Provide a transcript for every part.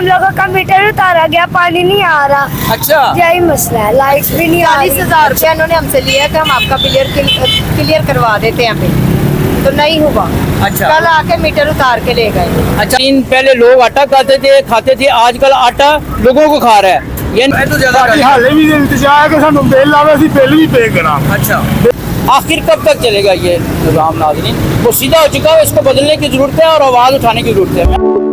हम लोगों का मीटर उतारा गया, पानी नहीं आ रहा। अच्छा, यही मसला है, लाइट भी नहीं आ रही। 40,000 रुपया इन्होंने हमसे लिया कि हम आपका क्लियर करवा देते हैं बिल, तो नहीं हुआ। अच्छा। कल आके मीटर उतार के ले गए। अच्छा, इन पहले लोग आटा खाते थे, आजकल आटा लोगों को खा रहा है। ये तो ज्यादा हाले भी इंतजार है कि सानू बिल आवे, ਅਸੀਂ बिल भी पे करा। अच्छा, आखिर कब तक चलेगा ये निज़ाम नाज़रीन? वो सीधा हो चुका है, इसको बदलने की जरूरत है और आवाज़ उठाने की जरूरत है।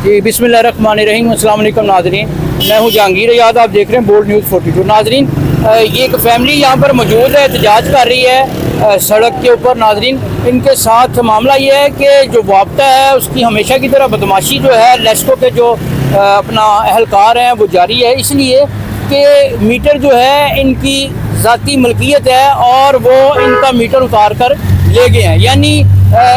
जी बिस्मिल्लाहिर्रहमानिर्रहीम, अस्सलाम वालेकुम नाज़रीन, मैं हूँ जहांगीर याद, आप देख रहे हैं बोल्ड न्यूज़ 42। नाज़रीन, ये एक फैमिली यहाँ पर मौजूद है, एहतजाज कर रही है सड़क के ऊपर। नाज़रीन, इनके साथ मामला ये है कि जो वाबता है उसकी हमेशा की तरह बदमाशी जो है लेस्को के जो अपना अहलकार हैं वो जारी है, इसलिए कि मीटर जो है इनकी ज़ाती मलकियत है और वो इनका मीटर उतार कर ले गए हैं। यानी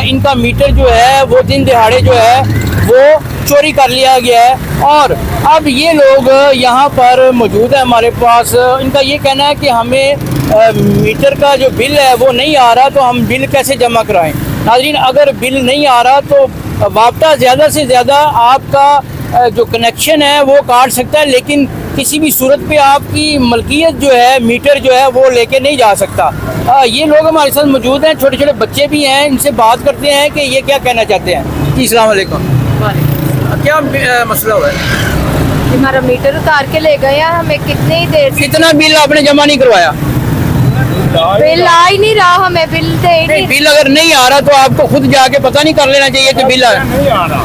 इनका मीटर जो है वो दिन दिहाड़े जो है वो चोरी कर लिया गया है और अब ये लोग यहाँ पर मौजूद है हमारे पास। इनका ये कहना है कि हमें मीटर का जो बिल है वो नहीं आ रहा, तो हम बिल कैसे जमा कराएं। नाज़रीन, अगर बिल नहीं आ रहा तो वापटा ज़्यादा से ज़्यादा आपका जो कनेक्शन है वो काट सकता है, लेकिन किसी भी सूरत पे आपकी मलकियत जो है मीटर जो है वो लेके नहीं जा सकता। ये लोग हमारे साथ मौजूद हैं, छोटे छोटे बच्चे भी हैं, इनसे बात करते हैं कि ये क्या कहना चाहते हैं। जी अस्सलाम वालेकुम, क्या मसला हुआ है? हमारा मीटर उतार के ले गए हैं, हमें कितनी देर से कितना बिल आपने जमा नहीं करवाया? बिल आ ही नहीं रहा, हमें बिल दे ही नहीं। बिल अगर नहीं आ रहा तो आपको खुद जाके पता नहीं कर लेना चाहिए कि बिल आ नहीं आ रहा,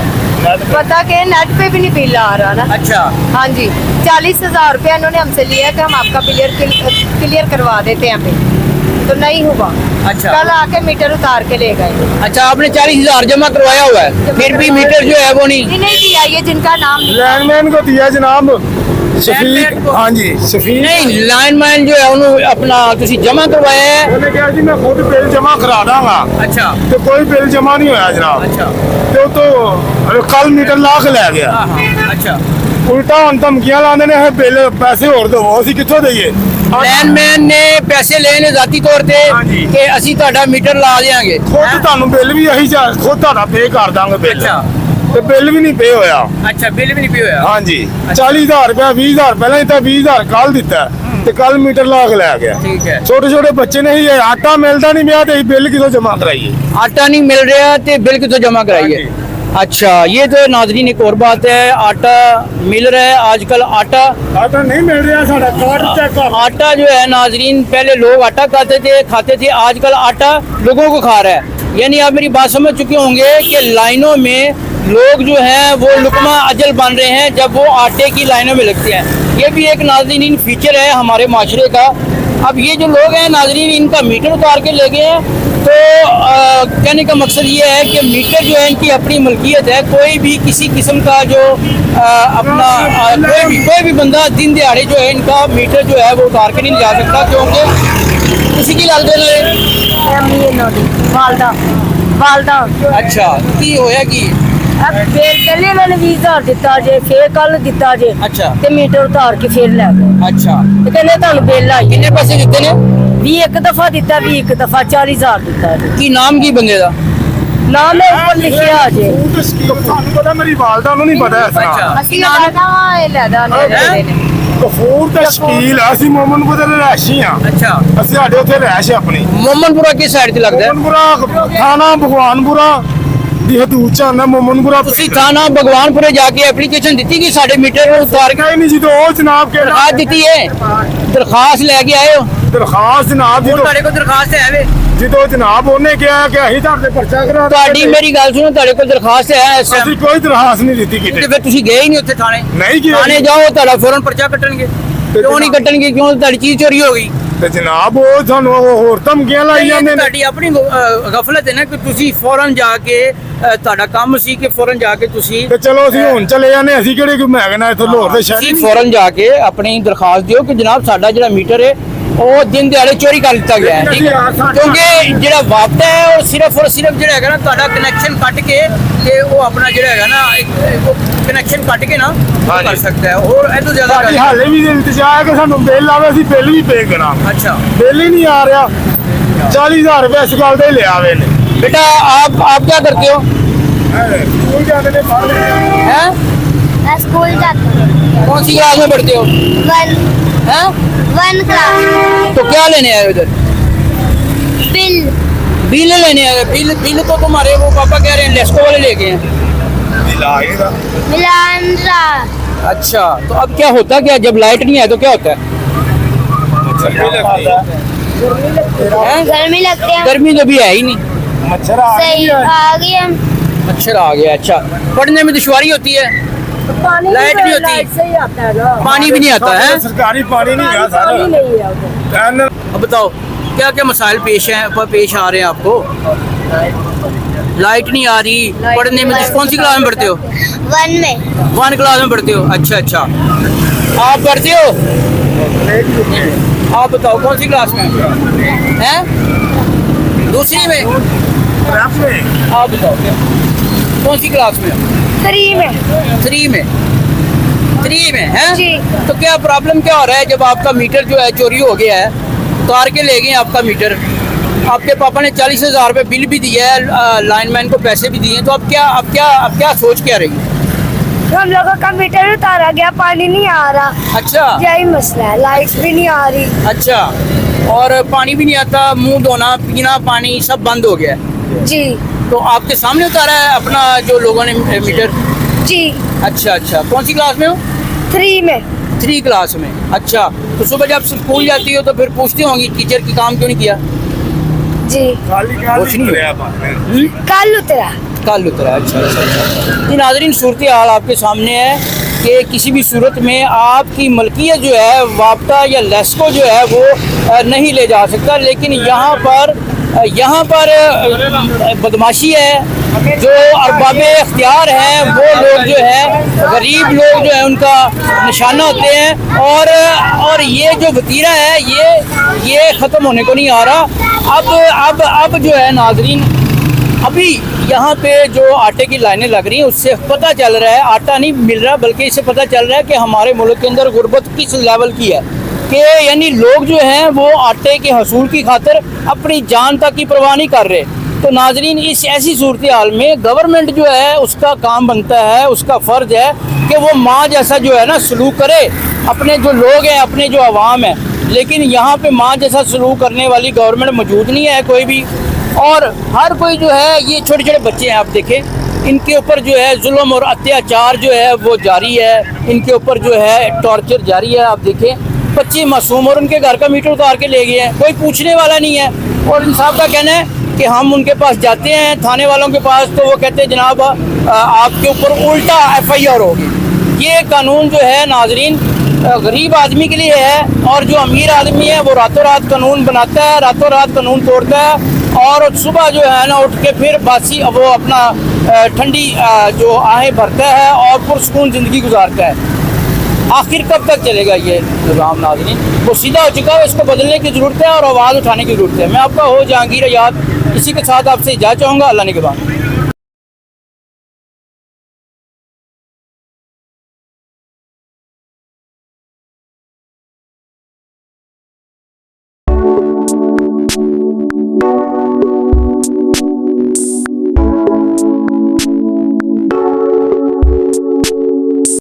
पता के नेट पे भी नहीं बिल आ रहा ना। अच्छा, हाँ जी, 40,000 रुपया इन्होंने हमसे लिया कि हम आपका क्लियर करवा देते हैं बिल, तो नहीं हुआ। अच्छा। कल आके मीटर उतार के ले गए। अच्छा, आपने 40,000 जमा करवाया हुआ है, फिर भी मीटर जो है वो नहीं दिया, ये जिनका नाम लैंडमैन को दिया जनाब, शफीक। लैंडमैन को? हाँ जी, शफीक। नहीं, लाइनमैन जो है उन्होंने अपना तुसी जमा करवाया है। उन्होंने कहा जी मैं खुद बिल जमा करा दांगा, अच्छा तो कोई बिल जमा नहीं होया जनाब। अच्छा, तो कल मीटर ला के ले गया। हाँ हाँ, अच्छा। उल्टा हम धमकियां लाने ने है बिल पैसे और दो, ਅਸੀਂ कित्थों दईए। लाइनमैन ने पैसे लेने जाती तौर पे हाँ जी। कि ਅਸੀਂ ਤੁਹਾਡਾ मीटर ला देंगे। खुद ਤੁਹਾਨੂੰ बिल भी यही खुद ਤੁਹਾਡਾ पे कर दांगे बिल। अच्छा। ਤੇ ਬਿੱਲ ਵੀ ਨਹੀਂ ਪੇ ਹੋਇਆ। अच्छा, बिल भी नहीं पे होया। ਹਾਂਜੀ 40,000 ਰੁਪਇਆ 20,000 ਪਹਿਲਾਂ ਹੀ ਤਾਂ 20,000 ਕੱਲ ਦਿੱਤਾ ਤੇ ਕੱਲ ਮੀਟਰ ਲਾ ਕੇ ਲੈ ਗਿਆ। ठीक है। ਛੋਟੇ ਛੋਟੇ ਬੱਚੇ ਨੇ ਇਹ ਆਟਾ ਮਿਲਦਾ ਨਹੀਂ ਪਿਆ ਤੇ ਬਿੱਲ ਕਿਥੋਂ ਜਮਾ ਕਰਾਈਏ। आटा नहीं मिल रहा तो बिल कितों जमा कराइए। अच्छा, ये तो नाजरीन एक और बात है, आटा मिल रहा है आजकल। आटा ਆਟਾ नहीं मिल रहा, साडा कार्ड चेक कर। आटा जो है नाजरीन, पहले लोग आटा खाते थे, आजकल आटा लोगों को खा रहा है। यानी आप मेरी बात समझ चुके होंगे कि लाइनों में लोग जो हैं वो लुकमा अजल बन रहे हैं जब वो आटे की लाइनों में लगते हैं। ये भी एक नाजरीन फीचर है हमारे माशरे का। अब ये जो लोग हैं नाजरीन, इनका मीटर उतार के ले गए हैं, तो कहने का मकसद ये है कि मीटर जो है इनकी अपनी मलकियत है। कोई भी किसी किस्म का जो अपना कोई भी बंदा दिन दिहाड़े जो है इनका मीटर जो है वो उतार के नहीं जा सकता, क्योंकि उसी की लाल वालदा अच्छा की होया की अब फिर पहले इन्होंने 20,000 दिता जे, फिर कल दिता जे, अच्छा ते मीटर उतार के फिर ले गए। अच्छा, ते कहने ਤੁਹਾਨੂੰ बिल आई। कितने पैसे दिते ने? 20 एक दफा दिता, 20 एक दफा 40,000 दिता जे। की नाम की बंदे दा? नाम है ऊपर लिखिया जे। ਤੁਹਾਨੂੰ ਪਤਾ ਮੇਰੀ ਵਾਲਦਾ ਨੂੰ ਨਹੀਂ ਪਤਾ ਇਸ ਤਰ੍ਹਾਂ। अच्छा, ਅਸੀਂ ਲੈਦਾ ਇਹ ਲੈਦਾ ਨੇ ਕਫੂਰ ਤੇ ਸ਼ਕੀਲ ਆ, ਅਸੀਂ ਮੋਮਨਪੁਰ ਦੇ ਰਹਿਸ਼ੀ ਆ। अच्छा। ਅਸੀਂ ਸਾਡੇ ਉੱਥੇ ਰਹਿਸ਼ ਹੈ ਆਪਣੀ। मोमनपुरा किस साइड से लगता है? ਮੋਮਨਪੁਰਾ ਥਾਣਾ ਭਗਵਾਨਪੁਰਾ ਦੀ ਹਦੂਦ ਚ ਆਉਂਦਾ ਮੋਮਨਪੁਰਾ। ਤੁਸੀਂ थाना भगवानपुरे जाके एप्लीकेशन दी कि साडे मीटर ਨੂੰ उतार के ਕਹੀ ਨਹੀਂ ਜਦੋਂ ਉਹ ਜਨਾਬ ਕੇ दरखास्त दी है, दरखास्त लेके आए हो? ਦਰਖਾਸਤ ਜਨਾਬ ਹੁਣ ਜਦੋਂ ਤੁਹਾਡੇ ਕੋਲ ਦਰਖਾਸਤ ਹੈ ਵੇ? ਜਦੋਂ ਜਨਾਬ ਉਹਨੇ ਕਿਹਾ ਕਿ ਅਸੀਂ ਤੁਹਾਡੇ ਪਰਚਾ ਕਰਾ ਤੁਹਾਡੀ ਮੇਰੀ ਗੱਲ ਸੁਣੋ, ਤੁਹਾਡੇ ਕੋਲ ਦਰਖਾਸਤ ਹੈ ਇਸ ਅਸੀਂ ਟਾਈਮ, ਕੋਈ ਦਰਖਾਸਤ ਨਹੀਂ ਦਿੱਤੀ ਤੇ ਕਿਤੇ। ਫਿਰ ਤੁਸੀਂ ਗਏ ਹੀ ਨਹੀਂ ਉੱਥੇ ਥਾਣੇ? ਨਹੀਂ ਗਿਆ ਥਾਣੇ ਜਾਓ, ਤੁਹਾਡਾ ਫੌਰਨ ਪਰਚਾ ਕੱਟਣਗੇ। ਕਿਉਂ ਨਹੀਂ ਕੱਟਣਗੇ? ਕਿਉਂ? ਤੁਹਾਡੀ ਚੀਜ਼ ਚੋਰੀ ਹੋ ਗਈ। ਤੇ ਜਨਾਬ ਉਹ ਤੁਹਾਨੂੰ ਹੋਰ ਧਮਕੀਆਂ ਲਾਈ ਜਾਂਦੇ ਨੇ। ਤੁਹਾਡੀ ਆਪਣੀ ਗਫਲਤ ਹੈ ਨਾ ਕਿ ਤੁਸੀਂ ਫੌਰਨ ਜਾ ਕੇ ਤੁਹਾਡਾ ਕੰਮ ਸੀ ਕਿ ਫੌਰਨ ਜਾ ਕੇ ਤੁਸੀਂ ਤੇ ਚਲੋ ਅਸੀਂ ਹੁਣ ਚਲੇ ਜਾਂਦੇ, ਅਸੀਂ ਕਿਹੜੇ ਕੋਈ ਮੈਗਨਾ ਇੱਥੋਂ ਲਾਹੌਰ ਦੇ ਤੁਸੀਂ ਸ਼ਹਿਰ। ਫੌਰਨ ਜਾ ਕੇ ਆਪਣੀ ਦਰਖਾਸਤ ਦਿਓ ਕਿ ਜਨਾਬ ਸਾਡਾ ਜਿਹੜਾ ਮੀਟਰ ਹੈ ਉਹ ਦਿਨ ਦਿਹਾੜੇ ਚੋਰੀ ਕਰ ਲਿੱਤਾ ਗਿਆ ਹੈ, ਠੀਕ ਹੈ। ਕਿਉਂਕਿ ਜਿਹੜਾ ਵਾਪਦਾ ਹੈ ਉਹ ਸਿਰਫ ਔਰ ਸਿਰਫ ਜਿਹੜਾ ਹੈਗਾ ਨਾ ਤੁਹਾਡਾ ਕਨੈਕਸ਼ਨ ਕੱਟ ਕੇ ਤੇ ਉਹ ਆਪਣਾ ਜਿਹੜਾ ਹੈਗਾ ਨਾ ਇੱਕ ਕਨੈਕਸ਼ਨ ਕੱਟ ਕੇ ਨਾ ਉਹ ਕਰ ਸਕਦਾ ਹੈ, ਹੋਰ ਇਹ ਤੋਂ ਜ਼ਿਆਦਾ ਸਾਡੀ ਹਾਲੇ ਵੀ ਇੰਤਜ਼ਾਰ ਹੈ ਕਿ ਸਾਨੂੰ ਬਿੱਲ ਆਵੇ, ਅਸੀਂ ਬਿੱਲ ਵੀ ਪੇ ਕਰਾਂ। अच्छा ਬਿੱਲ ਹੀ ਨਹੀਂ ਆ ਰਿਹਾ। 40,000 ਰੁਪਏ ਇਸ ਗੱਲ ਦੇ ਲਿਆ ਵੇ ਨੇ। बेटा आप क्या करते हो ਸਕੂਲ ਜਾਂਦੇ ਨੇ ਪੜ੍ਹ ਰਹੇ हैं मैं स्कूल जाती हूँ कौन सी क्लास में पढ़ते हो 1 क्लास तो क्या लेने आए हो इधर बिल बिल लेने आए हो? बिल तो तुम्हारे वो पापा कह रहे हैं लेस्को वाले लेके हैं। ਲਾਏਗਾ। मिलान अच्छा तो अब क्या होता क्या जब लाइट नहीं है तो क्या होता है हैं? गर्मी लगती है गर्मी तो भी है ही नहीं, ਮੱਛਰ ਆ सही गया। आ गई हम मच्छर आ गया। अच्छा पढ़ने में दुश्वारी होती है, लाइट नहीं होती, सही आता है ना पानी भी नहीं आता है। ਸਰਕਾਰੀ ਪਾਣੀ ਨਹੀਂ ਆ ਸਾਰਾ। नहीं है उधर। अब बताओ क्या क्या मसाइल पेश आ रहे हैं आपको? लाइट नहीं आ रही, पढ़ने में कौन सी क्लास में पढ़ते हो 1 में 1 क्लास में पढ़ते हो। अच्छा अच्छा आप पढ़ते हो, आप बताओ कौन सी क्लास में हैं? दूसरी में। आप बताओ कौन सी क्लास में हो? 3 में 3 में है। जी। तो क्या प्रॉब्लम क्या हो रहा है जब आपका मीटर जो है चोरी हो गया है, उतार के ले गए आपका मीटर, आपके पापा ने 40,000 रुपये बिल भी दिया है, लाइनमैन को पैसे भी दिए हैं, तो अब क्या सोच क्या रही है? हम लोगों का मीटर उतारा गया, पानी नहीं आ रहा, अच्छा यही मसला है। लाइट्स भी नहीं आ रही। अच्छा और पानी भी नहीं आता, मुंह धोना पीना पानी सब बंद हो गया है। जी तो आपके सामने उतारा है अपना जो लोगों ने मीटर? जी अच्छा अच्छा कौन सी क्लास में हो? 3 में 3 क्लास में। अच्छा तो सुबह जब स्कूल जाती हो तो फिर पूछती होंगी टीचर की काम क्यों नहीं किया? जी कुछ नहीं हुआ। कल उतरा। कल उतरा। अच्छा अच्छा अच्छा। ये नाज़रीन सूरत हाल आपके सामने है कि किसी भी सूरत में आपकी मलकियत जो है वापता या लेस्को जो है वो नहीं ले जा सकता, लेकिन यहाँ पर बदमाशी है। जो अरबाब इख्तियार हैं वो लोग जो है गरीब लोग जो है उनका निशाना होते हैं, और ये जो वतीरा है ये ख़त्म होने को नहीं आ रहा। अब जो है नाज़रीन अभी यहाँ पे जो आटे की लाइनें लग रही हैं उससे पता चल रहा है, आटा नहीं मिल रहा बल्कि इससे पता चल रहा है कि हमारे मुल्क के अंदर गुर्बत किस लेवल की है, कि यानी लोग जो हैं वो आटे के हसूल की खातिर अपनी जान तक की परवाह नहीं कर रहे। तो नाजरीन इस ऐसी सूरत हाल में गवर्नमेंट जो है उसका काम बनता है, उसका फ़र्ज़ है कि वो माँ जैसा जो है ना सलूक करे अपने जो लोग हैं, अपने जो आवाम है। लेकिन यहाँ पे माँ जैसा सलूक करने वाली गवर्नमेंट मौजूद नहीं है कोई भी, और हर कोई जो है ये छोटे छोटे बच्चे हैं, आप देखें इनके ऊपर जो है जुल्म और अत्याचार जो है वो जारी है, इनके ऊपर जो है टॉर्चर जारी है। आप देखें बच्चे मासूम और उनके घर का मीटर उतार के ले गए हैं, कोई पूछने वाला नहीं है। और इंसाफ का कहना है कि हम उनके पास जाते हैं थाने वालों के पास तो वो कहते हैं जनाब आपके ऊपर उल्टा FIR होगी। ये कानून जो है नाजरीन गरीब आदमी के लिए है, और जो अमीर आदमी है वो रातों रात कानून बनाता है, रातों रात कानून तोड़ता है, और सुबह जो है ना उठ के फिर बासी वो अपना ठंडी जो आहें भरता है और पुरसकून ज़िंदगी गुजारता है। आखिर कब तक चलेगा ये निज़ाम नाज़रीन? वो सीधा हो चुका है, इसको बदलने की ज़रूरत है और आवाज़ उठाने की ज़रूरत है। मैं आपका हो जहांगीर आज़ाद, इसी के साथ आपसे इजाज़त चाहूँगा। अल्लाह ने के बाद।